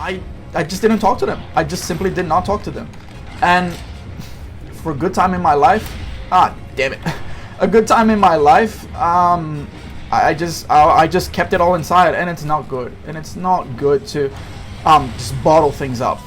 I just didn't talk to them. I just simply did not talk to them. And for a good time in my life, damn it, a good time in my life, I just kept it all inside, and it's not good. And it's not good to just bottle things up.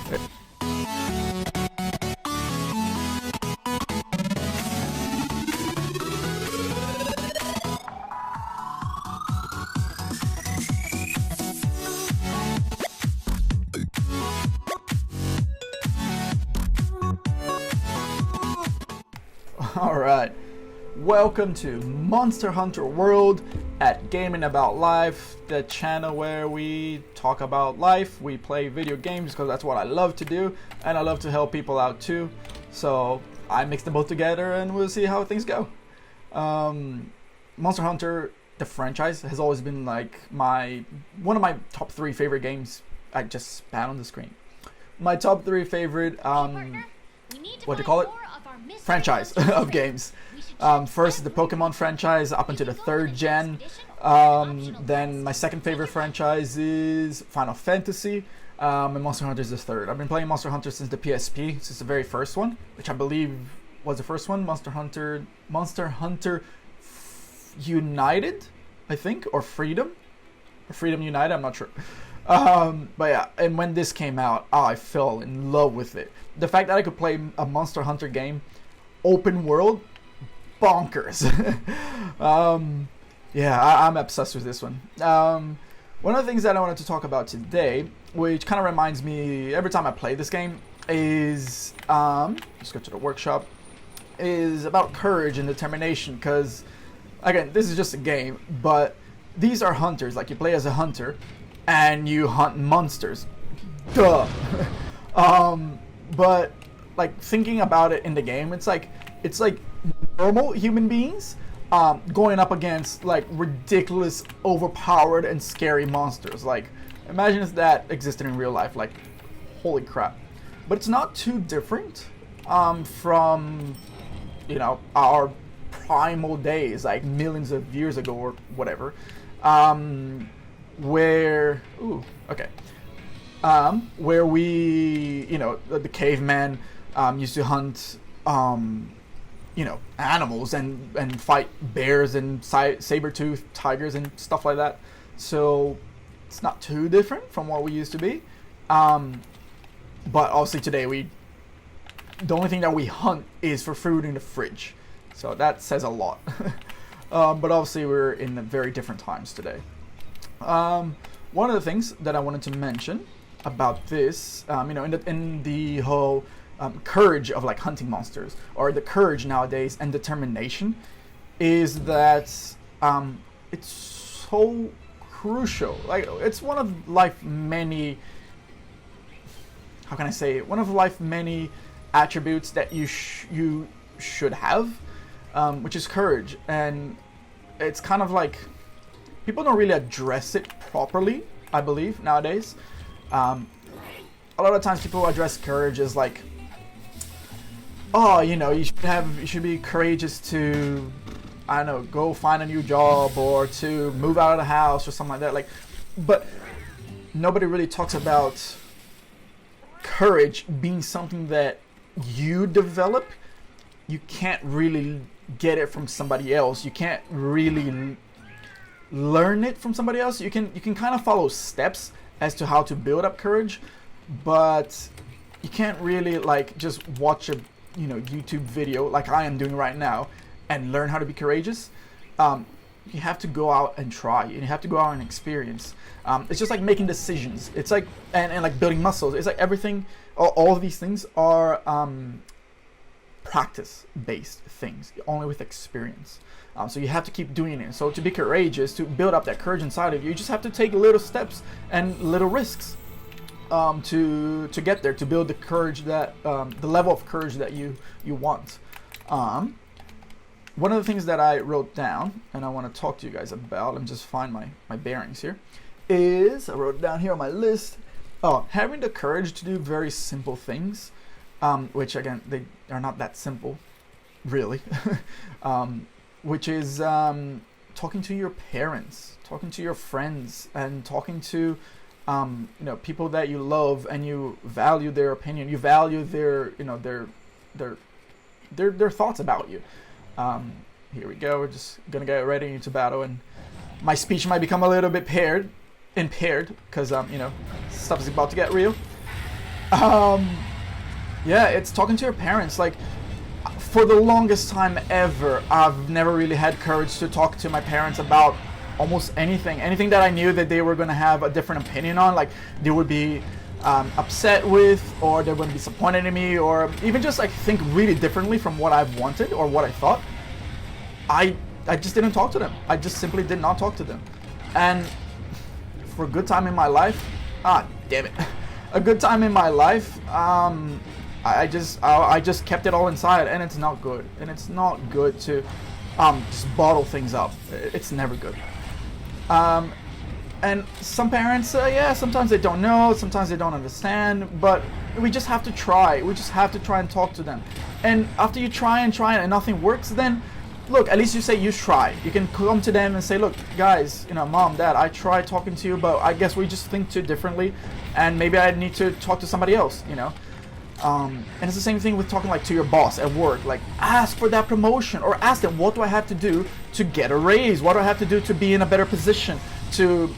Alright, welcome to Monster Hunter World at Gaming About Life, the channel where we talk about life, we play video games because that's what I love to do, and I love to help people out too. So I mix them both together and we'll see how things go. Monster Hunter, the franchise, has always been like one of my top 3 favorite games. I just spat on the screen. My top 3 favorite, what do you call it? Franchise of games. First is the Pokemon franchise up until the 3rd gen. Then my second favorite franchise is Final Fantasy. And Monster Hunter is the 3rd. I've been playing Monster Hunter since the PSP, since the very first one, which I believe was the first one. Monster Hunter United, I think, or Freedom United. I'm not sure. But yeah, and when this came out, I fell in love with it. The fact that I could play a Monster Hunter game, open world, bonkers. Yeah, I'm obsessed with this one. One of the things that I wanted to talk about today, which kind of reminds me every time I play this game, is let's go to the workshop, is about courage and determination. Because again, this is just a game, but these are hunters. Like, you play as a hunter and you hunt monsters. Duh. But like, thinking about it in the game, it's like normal human beings going up against like ridiculous, overpowered and scary monsters. Like, imagine if that existed in real life. Like, holy crap. But it's not too different from, you know, our primal days, like millions of years ago or whatever, where where we, you know, the caveman used to hunt you know, animals and fight bears and saber-toothed tigers and stuff like that. So it's not too different from what we used to be. But obviously today the only thing that we hunt is for food in the fridge. So that says a lot. But obviously we're in very different times today. One of the things that I wanted to mention about this, you know, in the whole courage of like hunting monsters, or the courage nowadays and determination, is that it's so crucial. Like, it's one of life's many, how can I say it? One of life's many attributes that you should have, which is courage. And it's kind of like people don't really address it properly, I believe, nowadays. A lot of times people address courage as like, oh, you know, you should be courageous to, I don't know, go find a new job or to move out of the house or something like that. Like, but nobody really talks about courage being something that you develop. You can't really get it from somebody else. You can't really learn it from somebody else. You can kind of follow steps as to how to build up courage, but you can't really like just watch a, you know, YouTube video like I am doing right now and learn how to be courageous. You have to go out and try, and you have to go out and experience. It's just like making decisions. It's like and like building muscles. It's like everything. All of these things are practice-based things, only with experience. So you have to keep doing it. So to be courageous, to build up that courage inside of you, you just have to take little steps and little risks to get there, to build the courage that the level of courage that you want. One of the things that I wrote down and I want to talk to you guys about, let me just find my bearings here, is I wrote it down here on my list. Having the courage to do very simple things, which again, they are not that simple, really. Which is talking to your parents, talking to your friends, and talking to people that you love and you value their opinion, you value their, their thoughts about you. Here we go. We're just gonna get ready into battle, and my speech might become a little bit impaired because stuff is about to get real. Yeah, it's talking to your parents. Like, for the longest time ever, I've never really had courage to talk to my parents about almost anything that I knew that they were going to have a different opinion on, like they would be upset with, or they would be disappointed in me, or even just like think really differently from what I've wanted or what I thought. I just didn't talk to them. I just simply did not talk to them. And for a good time in my life, a good time in my life, I just kept it all inside, and it's not good. And it's not good to just bottle things up. It's never good. And some parents, sometimes they don't know, sometimes they don't understand, but we just have to try. We just have to try and talk to them. And after you try and nothing works, then look, at least you say you tried. You can come to them and say, look, guys, mom, dad, I tried talking to you, but I guess we just think too differently, and maybe I need to talk to somebody else, And it's the same thing with talking like to your boss at work. Like, ask for that promotion, or ask them, what do I have to do to get a raise? What do I have to do to be in a better position? To,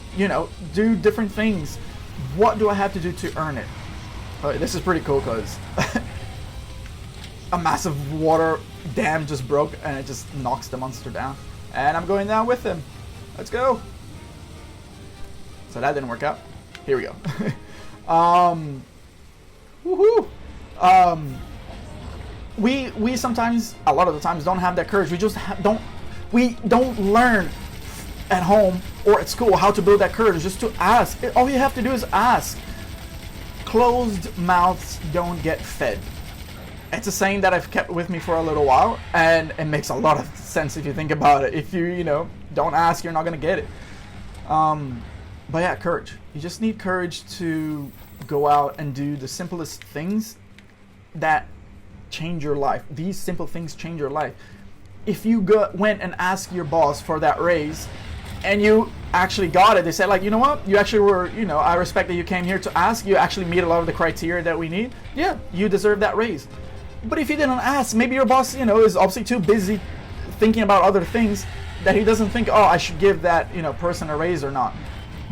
do different things. What do I have to do to earn it? This is pretty cool because a massive water dam just broke and it just knocks the monster down. And I'm going down with him. Let's go. So that didn't work out. Here we go. Woohoo! We sometimes, a lot of the times, don't have that courage. We just don't learn at home or at school how to build that courage, just to ask. All you have to do is ask. Closed mouths don't get fed. It's a saying that I've kept with me for a little while, and it makes a lot of sense if you think about it. If you don't ask, you're not gonna get it. But yeah, courage. You just need courage to go out and do the simplest things that change your life. These simple things change your life. If you went and asked your boss for that raise, and you actually got it, they said, like, you know what, you actually were, I respect that you came here to ask, you actually meet a lot of the criteria that we need, yeah, you deserve that raise. But if you didn't ask, maybe your boss, is obviously too busy thinking about other things that he doesn't think, I should give that, person a raise or not.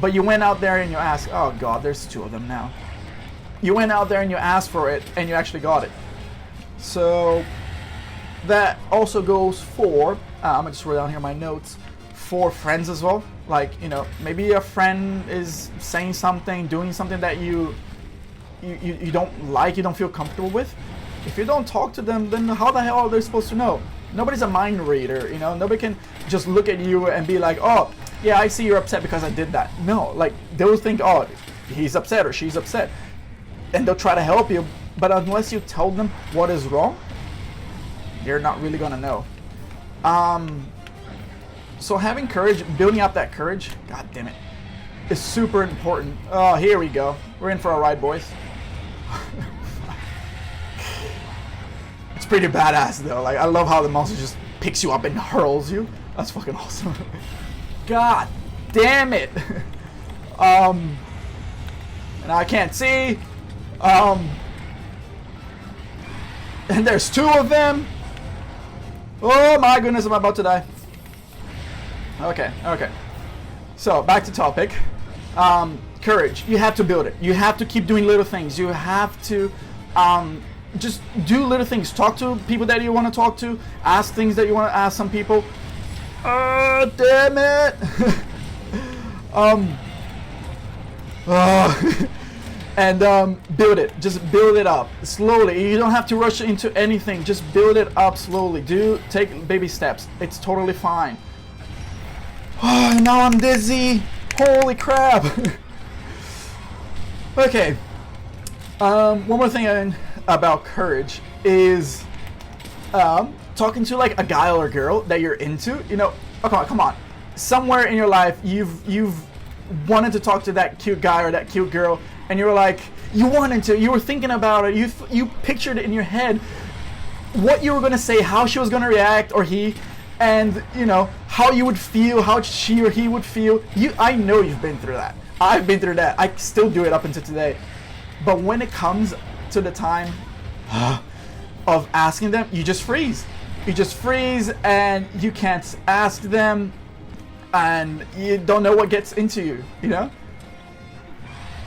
But you went out there and you asked, oh God, there's two of them now. You went out there and you asked for it, and you actually got it. So that also goes for, I'm gonna just write down here my notes, for friends as well. Like, maybe a friend is saying something, doing something that you don't like, you don't feel comfortable with. If you don't talk to them, then how the hell are they supposed to know? Nobody's a mind reader, Nobody can just look at you and be like, oh, yeah, I see you're upset because I did that. No, like, they'll think, oh, he's upset or she's upset. And they'll try to help you, but unless you tell them what is wrong, you're not really gonna know. So having courage, building up that courage, god damn it, is super important. Oh, here we go. We're in for a ride, boys. It's pretty badass though. Like, I love how the monster just picks you up and hurls you. That's fucking awesome. God damn it. And I can't see. And there's two of them. Oh my goodness, I'm about to die. Okay. So back to topic. Courage. You have to build it. You have to keep doing little things. You have to just do little things. Talk to people that you want to talk to. Ask things that you want to ask some people. Oh, damn it. And build it. Just build it up slowly. You don't have to rush into anything. Just build it up slowly. Take baby steps. It's totally fine. Oh, now I'm dizzy. Holy crap. Okay. One more thing about courage is talking to like a guy or a girl that you're into. Oh, come on. Somewhere in your life, you've wanted to talk to that cute guy or that cute girl, and you were like, you were thinking about it, you pictured it in your head, what you were going to say, how she was going to react, or he, and how you would feel, how she or he would feel. I know you've been through that. I've been through that. I still do it up until today. But when it comes to the time of asking them, you just freeze. You just freeze and you can't ask them, and you don't know what gets into you, you know?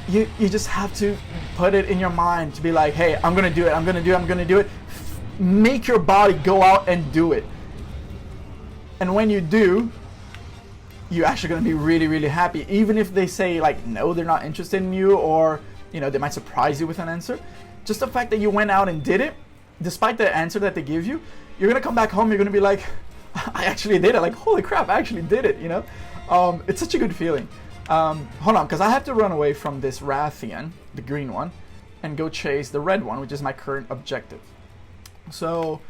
You just have to put it in your mind to be like, hey, I'm gonna do it, I'm gonna do it. Make your body go out and do it. And when you do, you're actually gonna be really, really happy. Even if they say like, no, they're not interested in you, or, you know, they might surprise you with an answer. Just the fact that you went out and did it, despite the answer that they give you, you're gonna come back home, you're gonna be like, I actually did it. Like, holy crap, I actually did it, you know? It's such a good feeling. Hold on, because I have to run away from this Rathian, the green one, and go chase the red one, which is my current objective. So,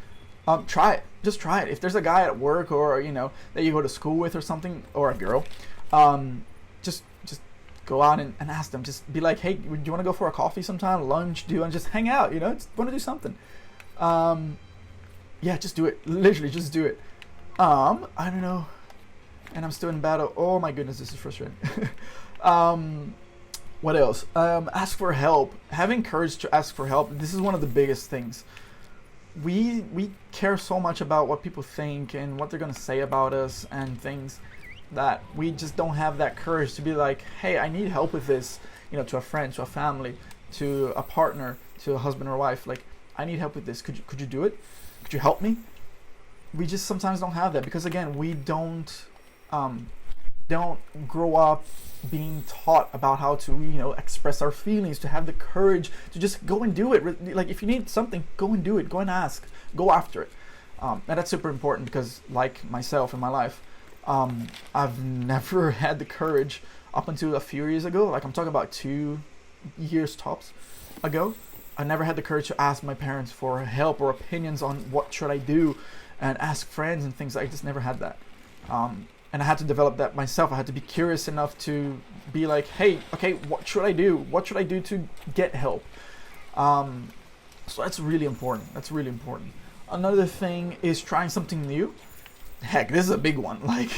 try it. Just try it. If there's a guy at work, or, you know, that you go to school with or something, or a girl, just go out and ask them. Just be like, hey, do you want to go for a coffee sometime, lunch, and just hang out, you know? Just want to do something. Yeah, just do it. Literally, just do it. I don't know. And I'm still in battle. Oh my goodness, this is frustrating. What else? Ask for help. Having courage to ask for help. This is one of the biggest things. We care so much about what people think and what they're gonna say about us and things, that we just don't have that courage to be like, hey, I need help with this, you know, to a friend, to a family, to a partner, to a husband or wife. Like, I need help with this. Could you do it? Could you help me? We just sometimes don't have that, because again, we don't grow up being taught about how to, you know, express our feelings, to have the courage to just go and do it. Like, if you need something, go and do it. Go and ask. Go after it. And that's super important, because like myself in my life, I've never had the courage up until a few years ago. Like, I'm talking about 2 years tops ago. I never had the courage to ask my parents for help or opinions on what should I do, and ask friends and things. I just never had that. And I had to develop that myself. I had to be curious enough to be like, hey, okay, what should I do? What should I do to get help? So that's really important. That's really important. Another thing is trying something new. Heck, this is a big one. Like,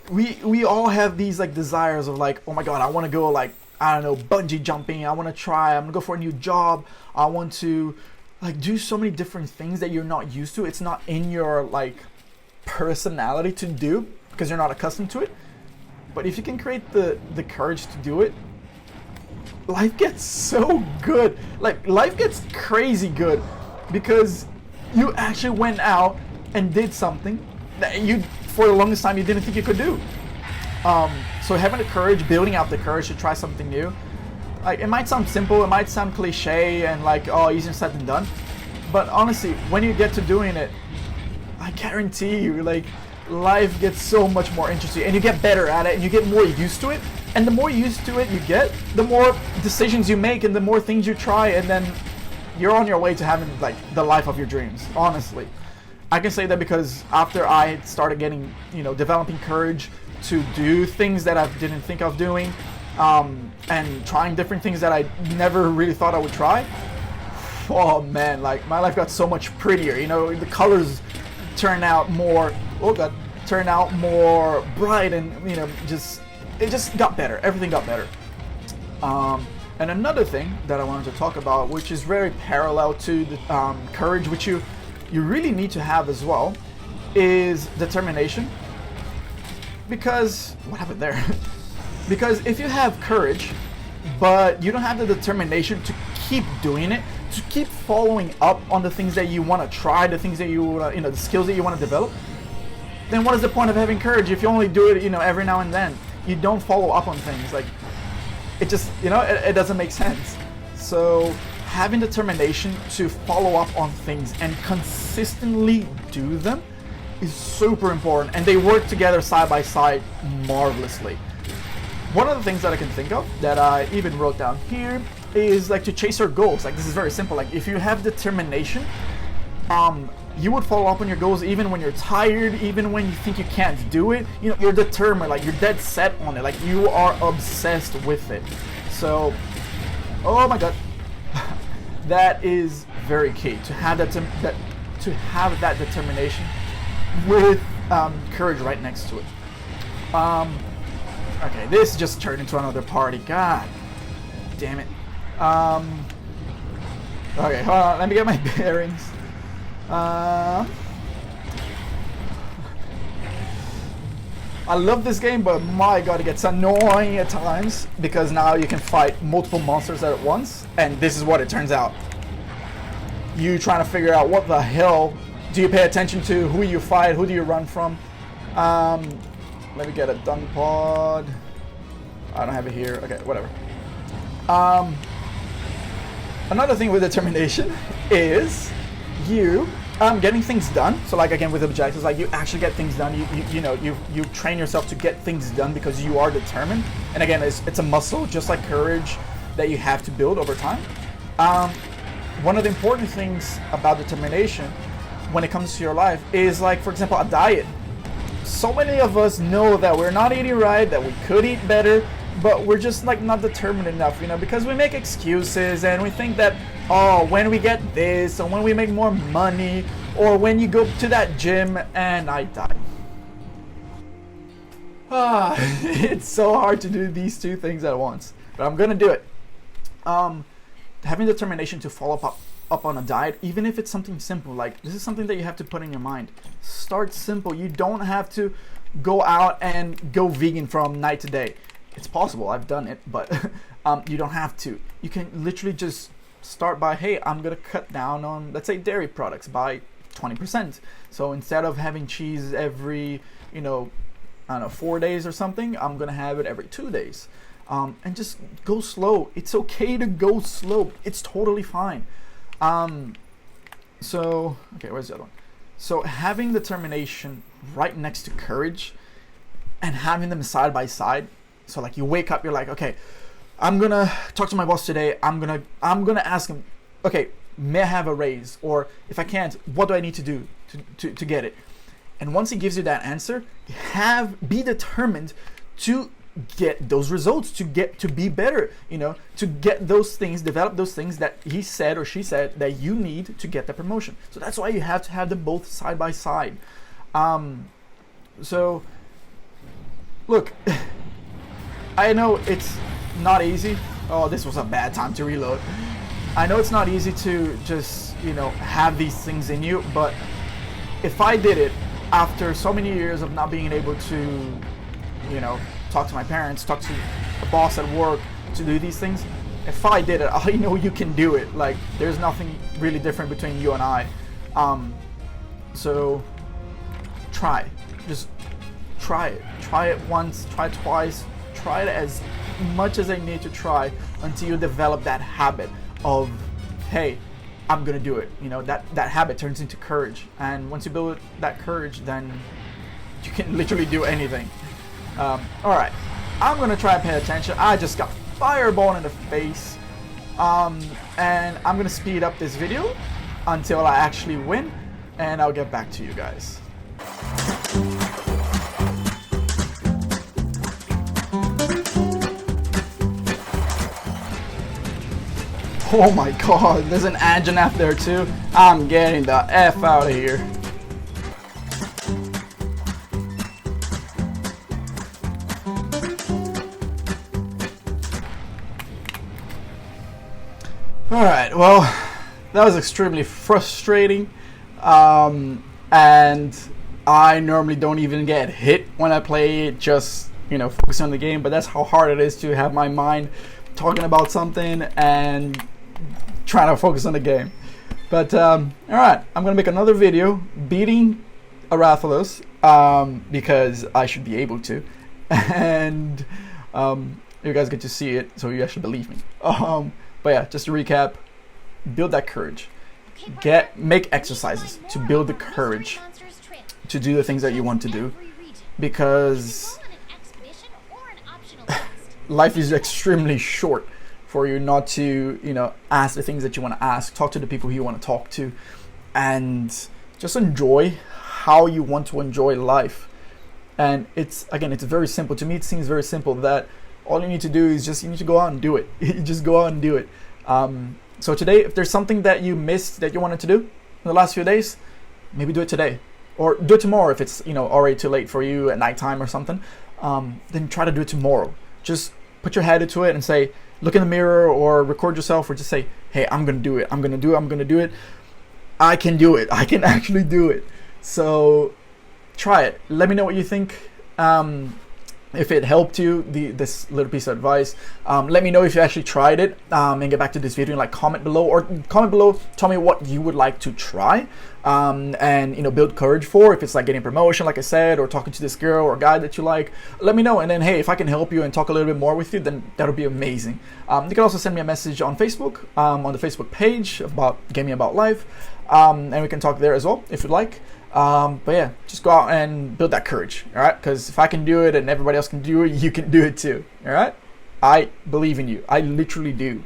we all have these like desires of like, oh my God, I want to go, like, I don't know, bungee jumping. I want to try. I'm gonna go for a new job. I want to like do so many different things that you're not used to. It's not in your like personality to do, because you're not accustomed to it. But if you can create the courage to do it, life gets so good. Like, life gets crazy good, because you actually went out and did something that you, for the longest time, you didn't think you could do. So having the courage, building out the courage to try something new, like, it might sound simple, it might sound cliche and like, oh, easier said than done. But honestly, when you get to doing it, I guarantee you, like, life gets so much more interesting, and you get better at it, and you get more used to it. And the more used to it you get, the more decisions you make, and the more things you try, and then you're on your way to having like the life of your dreams. Honestly, I can say that because after I started getting, you know, developing courage to do things that I didn't think of doing, and trying different things that I never really thought I would try. Oh man, like, my life got so much prettier. You know, the colors turn out more. Turn out more bright, and, you know, it just got better. Everything got better. And another thing that I wanted to talk about, which is very parallel to the courage, which you really need to have as well, is determination. Because what happened there? Because if you have courage, but you don't have the determination to keep doing it, to keep following up on the things that you want to try, the things that you know, the skills that you want to develop, then what is the point of having courage if you only do it, you know, every now and then? You don't follow up on things. Like, it just, you know, it doesn't make sense. So having determination to follow up on things and consistently do them is super important, and they work together side by side marvelously. One of the things that I can think of that I even wrote down here is like to chase your goals. Like, this is very simple. Like, if you have determination, you would follow up on your goals even when you're tired, even when you think you can't do it. You know, you're determined, like, you're dead set on it, like, you are obsessed with it. So, oh my God, that is very key, to have that determination with courage right next to it. Okay, this just turned into another party. God damn it. Okay, hold on. Let me get my bearings. I love this game, but my god, it gets annoying at times because now you can fight multiple monsters at once, and this is what it turns out. You trying to figure out what the hell do you pay attention to, who you fight, who do you run from. Let me get a dung pod. I don't have it here. Okay, whatever. Another thing with determination is you getting things done. So like again with objectives, like you actually get things done. You train yourself to get things done because you are determined. And again, it's a muscle, just like courage, that you have to build over time. One of the important things about determination when it comes to your life is, like, for example, a diet. So many of us know that we're not eating right, that we could eat better, but we're just like not determined enough, because we make excuses and we think that, oh, when we get this, or when we make more money, or when you go to that gym, and I die. It's so hard to do these two things at once, but I'm gonna do it. Having determination to follow up on a diet, even if it's something simple, like this is something that you have to put in your mind. Start simple. You don't have to go out and go vegan from night to day. It's possible, I've done it, but you don't have to. You can literally just start by, hey, I'm gonna cut down on, let's say, dairy products by 20%. So instead of having cheese every, I don't know, 4 days or something, I'm gonna have it every 2 days. And just go slow. It's okay to go slow. It's totally fine. So, okay, where's the other one? So having determination right next to courage and having them side by side. So like you wake up, you're like, okay, I'm gonna talk to my boss today. I'm gonna ask him, okay, may I have a raise? Or if I can't, what do I need to do to get it? And once he gives you that answer, be determined to get those results, to be better, to get those things, develop those things that he said or she said that you need to get the promotion. So that's why you have to have them both side by side. So look, I know it's not easy. Oh, this was a bad time to reload. I know it's not easy to just, have these things in you, but if I did it after so many years of not being able to, talk to my parents, talk to a boss at work, to do these things, if I did it, I know you can do it. Like, there's nothing really different between you and I. So try. Just try it. Try it once, try it twice, try it as much as I need to try until you develop that habit of, hey, I'm gonna do it. That habit turns into courage. And once you build that courage, then you can literally do anything. Alright, I'm gonna try and pay attention. I just got fireball in the face. And I'm gonna speed up this video until I actually win, and I'll get back to you guys. Oh my god, there's an Anjanath there too. I'm getting the F out of here. Alright, well, that was extremely frustrating. And I normally don't even get hit when I play it, just, focus on the game. But that's how hard it is to have my mind talking about something and trying to focus on the game. But alright, I'm gonna make another video beating Rathalos, because I should be able to, and you guys get to see it, so you actually believe me. But yeah, just to recap, build that courage. Make exercises to build the courage to do the things that you want to do, because life is extremely short for you not to, ask the things that you want to ask, talk to the people who you want to talk to, and just enjoy how you want to enjoy life. And it's very simple. To me, it seems very simple that all you need to do is you need to go out and do it. You just go out and do it. So today, if there's something that you missed that you wanted to do in the last few days, maybe do it today, or do it tomorrow if it's already too late for you at nighttime or something. then try to do it tomorrow. Just put your head into it and say, look in the mirror or record yourself or just say, hey, I'm going to do it. I'm going to do it. I'm going to do it. I can do it. I can actually do it. So try it. Let me know what you think. If it helped you, this little piece of advice. Let me know if you actually tried it, and get back to this video and like comment below, tell me what you would like to try, and build courage for. If it's like getting a promotion, like I said, or talking to this girl or guy that you like, let me know. And then, hey, if I can help you and talk a little bit more with you, then that'll be amazing. You can also send me a message on Facebook, on the Facebook page about Gaming About Life, and we can talk there as well if you'd like. But yeah, just go out and build that courage, all right? Because if I can do it and everybody else can do it, you can do it too, all right? I believe in you. I literally do.